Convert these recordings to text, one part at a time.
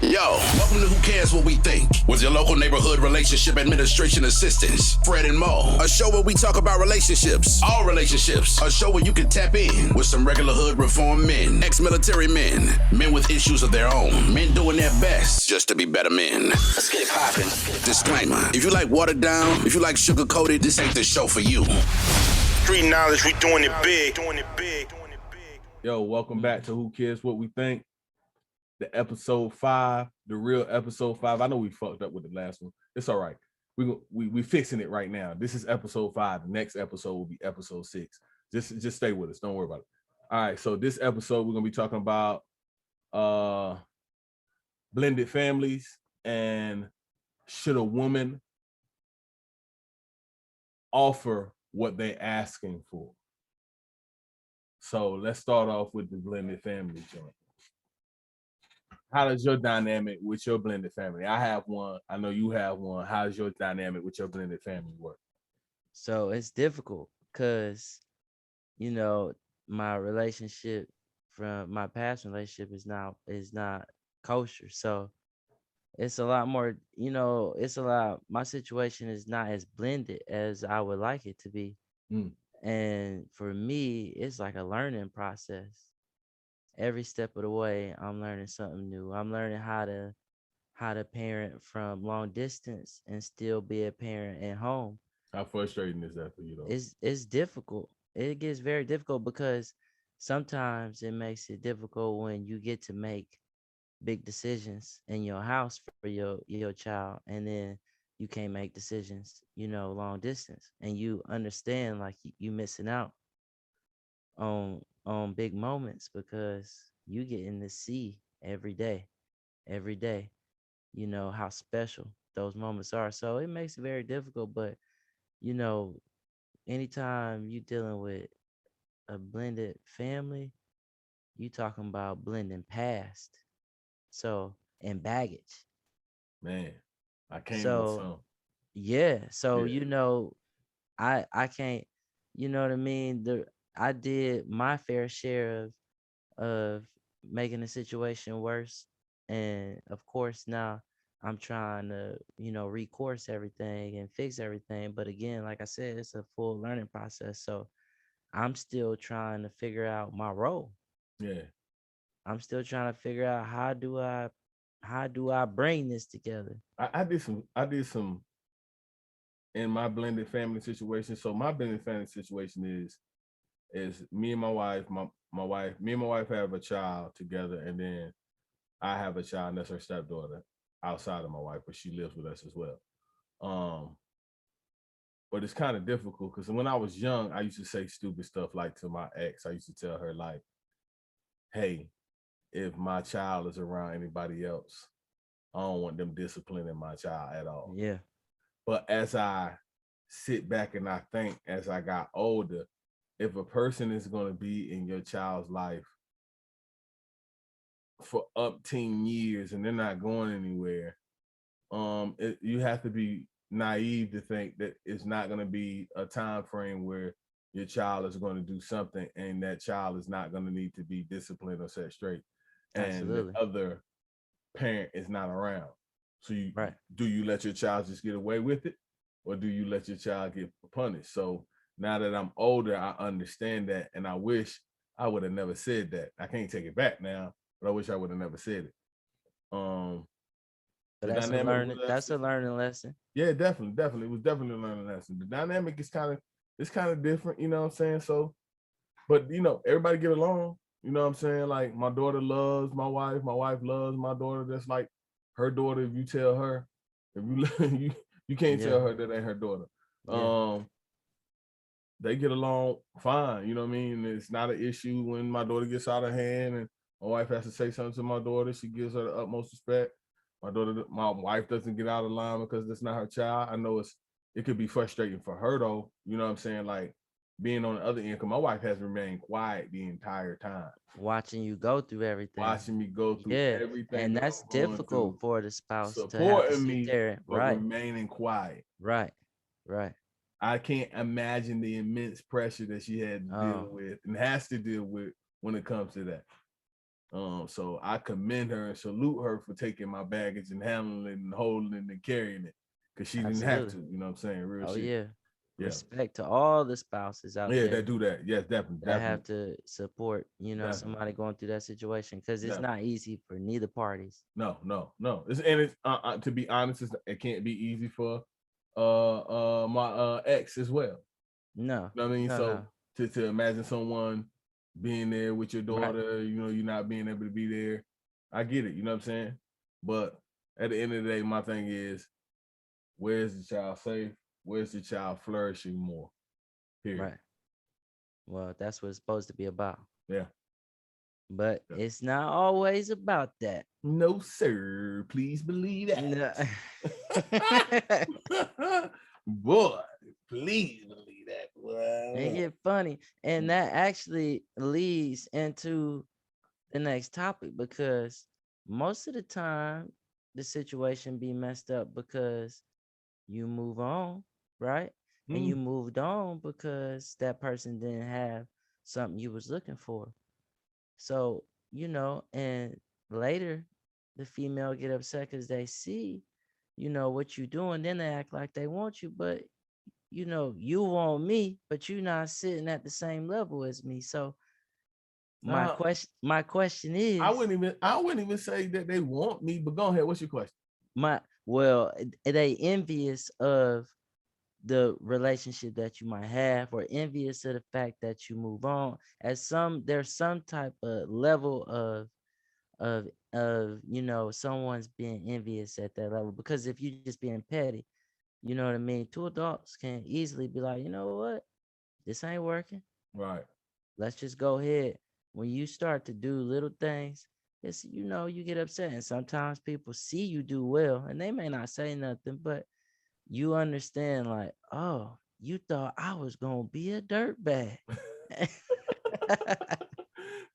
Yo, welcome to Who Cares What We Think with your local neighborhood relationship administration assistants, Fred and Mo. A show where we talk about relationships, all relationships. A show where you can tap in with some regular hood reform men, ex-military men, men with issues of their own, men doing their best just to be better men. Let's get it poppin'. Disclaimer, if you like watered down, if you like sugar-coated, this ain't the show for you. Street knowledge, we doing it big. Yo, welcome back to Who Cares What We Think. The episode 5, the real episode 5. I know we fucked up with the last one. It's all right. We fixing it right now. This is episode 5. The next episode will be episode 6. Just stay with us. Don't worry about it. All right. So this episode we're gonna be talking about blended families and should a woman offer what they asking for. So let's start off with the blended family joint. How does your dynamic with your blended family? I have one. I know you have one. How does your dynamic with your blended family work? So it's difficult because, my relationship from my past relationship is not kosher. So it's a lot more, my situation is not as blended as I would like it to be. And for me, it's like a learning process. Every step of the way, I'm learning something new. I'm learning how to parent from long distance and still be a parent at home. How frustrating is that for you, though? It's difficult. It gets very difficult because sometimes it makes it difficult when you get to make big decisions in your house for your child, and then you can't make decisions, long distance, and you understand like you missing out on big moments because you get in to see every day, how special those moments are. So it makes it very difficult. But, anytime you dealing with a blended family, you talking about blending past. So, and baggage. Man, I came with some. Yeah. So, Yeah. I can't, you know what I mean? I did my fair share of making the situation worse. And of course now I'm trying to, recourse everything and fix everything. But again, like I said, it's a full learning process. So I'm still trying to figure out my role. Yeah. I'm still trying to figure out how do I bring this together. I did some in my blended family situation. So my blended family situation is me and my wife, me and my wife have a child together, and then I have a child, and that's her stepdaughter outside of my wife, but she lives with us as well. But it's kind of difficult because when I was young, I used to say stupid stuff like to my ex. I used to tell her like, hey, if my child is around anybody else, I don't want them disciplining my child at all. Yeah. But as I sit back and I think as I got older, if a person is going to be in your child's life for up 10 years and they're not going anywhere, you have to be naive to think that it's not going to be a time frame where your child is going to do something and that child is not going to need to be disciplined or set straight. Absolutely. And the other parent is not around. So do you let your child just get away with it, or do you let your child get punished? So now that I'm older, I understand that, and I wish I would have never said that. I can't take it back now, but I wish I would have never said it. But that's a learning lesson. Yeah, definitely. It was definitely a learning lesson. The dynamic is kind of different, you know what I'm saying? So, but everybody get along, you know what I'm saying? Like my daughter loves my wife loves my daughter. That's like her daughter. If you tell her, if you can't tell her that ain't her daughter. Yeah. They get along fine, you know what I mean? It's not an issue when my daughter gets out of hand and my wife has to say something to my daughter. She gives her the utmost respect. My wife doesn't get out of line because that's not her child. I know it could be frustrating for her though, you know what I'm saying? Like being on the other end, because my wife has remained quiet the entire time. Watching you go through everything. Watching me go through everything. And that's difficult for the spouse supporting to have to sit me, there. but remaining quiet. Right. I can't imagine the immense pressure that she had to deal with and has to deal with when it comes to that. So I commend her and salute her for taking my baggage and handling it and holding it and carrying it, because she didn't have to. You know what I'm saying? Real Oh shit. yeah. Yeah. Respect to all the spouses out Yeah, there that do that. Yes, definitely. that Definitely. have to support, Definitely. somebody going through that situation, because it's Definitely. not easy for neither parties. No. It's to be honest, it can't be easy for my ex as well. No. You know what I mean? No. To imagine someone being there with your Right. daughter, you not being able to be there. I get it, you know what I'm saying? But at the end of the day, my thing is, where's the child safe? Where's the child flourishing more? Period. Right. Well, that's what it's supposed to be about. Yeah. But it's not always about that. No, sir. Please believe that. No. Boy, please believe that. Boy. It get funny. And that actually leads into the next topic, because most of the time the situation be messed up because you move on, right? And you moved on because that person didn't have something you was looking for. So, and later the female get upset because they see, what you doing. Then they act like they want you, but you want me, but you're not sitting at the same level as me. So my question is, I wouldn't even say that they want me, but go ahead. What's your question? They envious of the relationship that you might have, or envious of the fact that you move on. There's some type of level of someone's being envious at that level, because if you're just being petty, you know what I mean, two adults can easily be like, you know what, this ain't working, Right. let's just go ahead. When you start to do little things, it's you get upset, and sometimes people see you do well and they may not say nothing, but you understand, like, oh, you thought I was gonna be a dirtbag.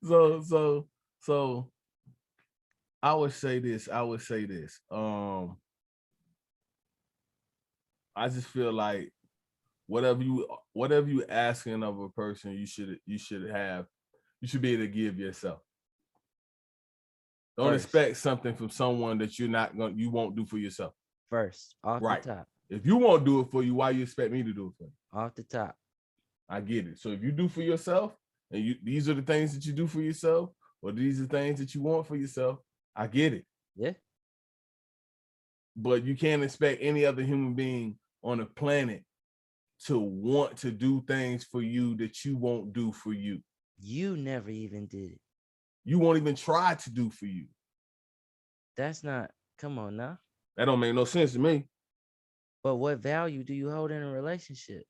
So I would say this. I just feel like whatever you asking of a person, you should be able to give yourself. Don't expect something from someone that you won't do for yourself. First, off the top. If you won't do it for you, why you expect me to do it for you? Off the top. I get it. So if you do for yourself, and these are the things that you do for yourself, or these are things that you want for yourself, I get it. Yeah. But you can't expect any other human being on the planet to want to do things for you that you won't do for you. You never even did it. You won't even try to do for you. That's not, come on now. That don't make no sense to me. But what value do you hold in a relationship?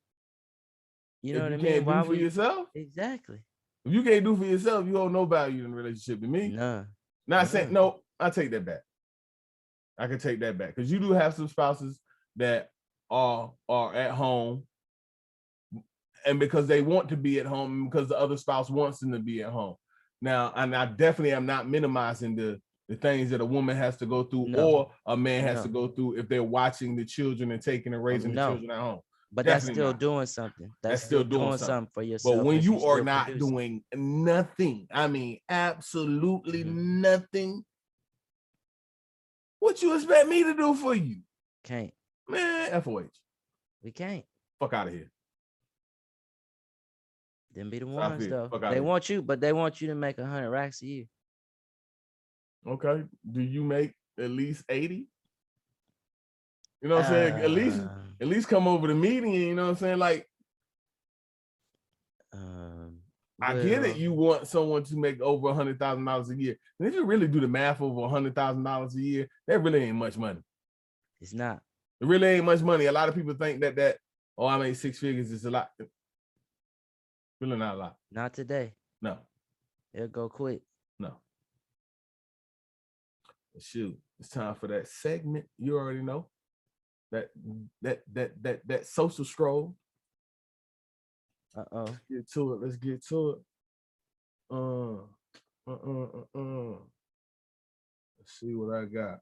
You know what I mean? Can't do for yourself? Exactly. If you can't do for yourself, you hold no value in a relationship to me. None. Not saying, no, I take that back. I can take that back. Because you do have some spouses that are at home, and because they want to be at home, because the other spouse wants them to be at home. Now, and I definitely am not minimizing the things that a woman has to go through, or a man has to go through if they're watching the children and taking and raising the children at home. But definitely that's still not. doing something. That's still doing something for yourself. But when you are not doing nothing, I mean, absolutely nothing, what you expect me to do for you? Can't. Man, FOH. We can't. Fuck out of here. Them be the ones, though. They want you, but they want you to make 100 racks a year. Okay. Do you make at least 80? You know what I'm saying? At least come over the meeting, you know what I'm saying? Like, I get it. You want someone to make over $100,000 a year. And if you really do the math, over $100,000 a year, that really ain't much money. It's not. It really ain't much money. A lot of people think that I made 6 figures is a lot. Really not a lot. Not today. No. It'll go quick. No. Shoot, it's time for that segment. You already know. That social scroll. Let's get to it. Let's see what I got.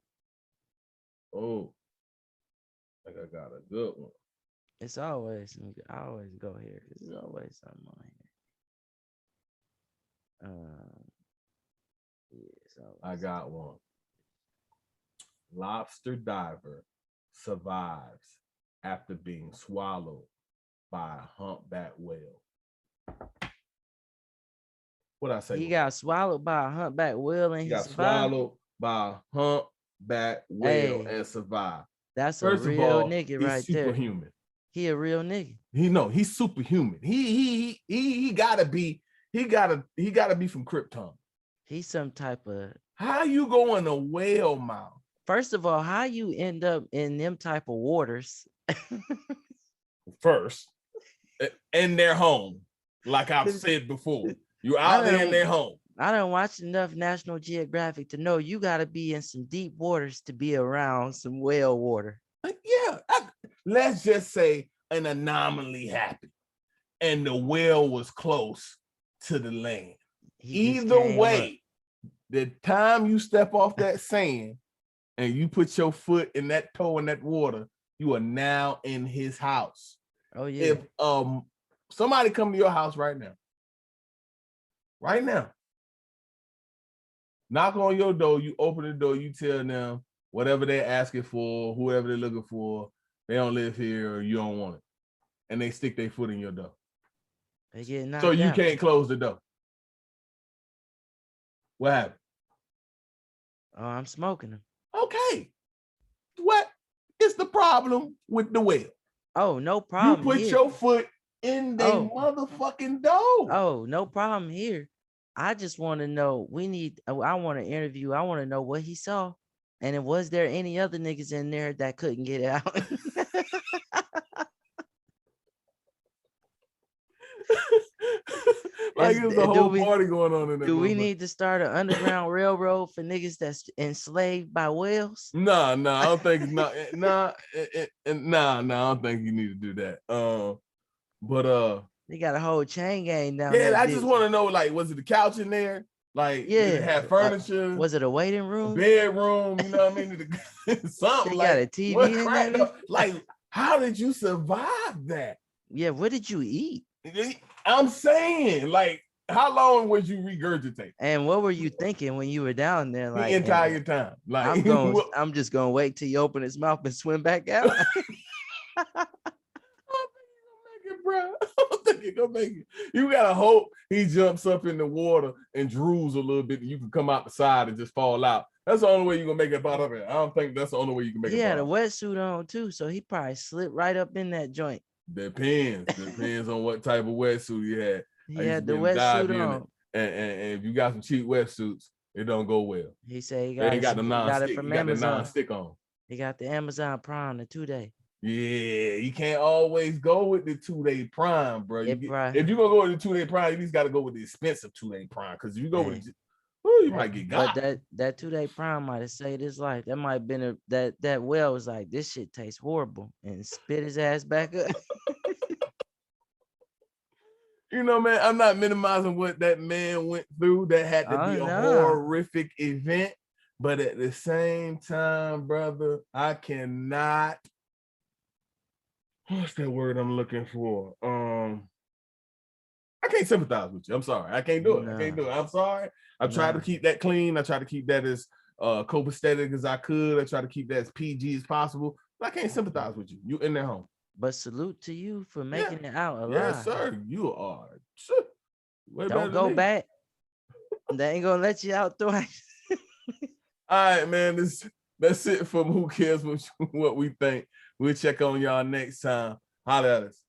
Oh, I think I got a good one. It's always, I always go here because there's always something on here. So I got one. Lobster diver survives after being swallowed by a humpback whale. What I say? he got swallowed by a humpback whale and He he got survived. swallowed by a humpback whale Hey, and survived. that's a First of real all, nigga he's right there. superhuman. He a real nigga. He's superhuman. He gotta be from Krypton. He's some type of. How you go in a whale mouth? First of all, how you end up in them type of waters? First, in their home, like I've said before, you out there in their home. I don't watch enough National Geographic to know you got to be in some deep waters to be around some whale water. Yeah, let's just say an anomaly happened, and the whale was close to the land. Either way, the time you step off that sand and you put your foot in that toe in that water, you are now in his house. Oh yeah. If somebody come to your house right now, knock on your door, you open the door, you tell them whatever they're asking for, whoever they're looking for, they don't live here or you don't want it, and they stick their foot in your door. They get knocked So you out. can't close the door. What happened? Oh, I'm smoking them. Okay. What is the problem with the whale? Oh, no problem. You put your foot in their motherfucking door. Oh, no problem here. I just want to know. I want to interview. I want to know what he saw. And it was there any other niggas in there that couldn't get out? Like there's a whole party going on in there. Do we need to start an underground railroad for niggas that's enslaved by whales? Nah, I don't think it's not. I don't think you need to do that. But they got a whole chain gang down there. there. I just want to know, like, was it the couch in there? Like, yeah, did it have furniture? Was it a waiting room? A bedroom? You know what I mean? Something they like got a TV in there. Like, how did you survive that? Yeah, what did you eat? I'm saying, like, how long was you regurgitating? And what were you thinking when you were down there? Like the entire time. Like I'm just gonna wait till you open his mouth and swim back out. Bro, I don't think you're gonna make it. You gotta hope he jumps up in the water and drools a little bit, and you can come out the side and just fall out. That's the only way you're gonna make it out of it. I don't think that's the only way you can make it. He had a wetsuit on too, so he probably slipped right up in that joint. Depends on what type of wetsuit he had. He had the wetsuit on, and if you got some cheap wetsuits, it don't go well. He said he got it from Amazon. The non-stick on. He got the Amazon Prime, the 2-day. Yeah, you can't always go with the 2-day Prime, bro. If you're gonna go with the 2-day Prime, you just got to go with the expensive 2-day Prime, because if you go with you might get got. But that 2-day Prime might have saved his life. That might have been that whale was like, this shit tastes horrible, and spit his ass back up. You know, man, I'm not minimizing what that man went through. That had to be a horrific event, but at the same time, brother, I cannot. What's that word I'm looking for? I can't sympathize with you. I'm sorry. I can't do it. I can't do it. I'm sorry. I tried to keep that clean. I tried to keep that as copacetic as I could. I tried to keep that as PG as possible. But I can't sympathize with you. You in their home. But salute to you for making it out alive. Yes, sir. You are. Don't go back. They ain't gonna let you out twice. All right, man. That's it from Who Cares What We Think. We'll check on y'all next time. Holla at us.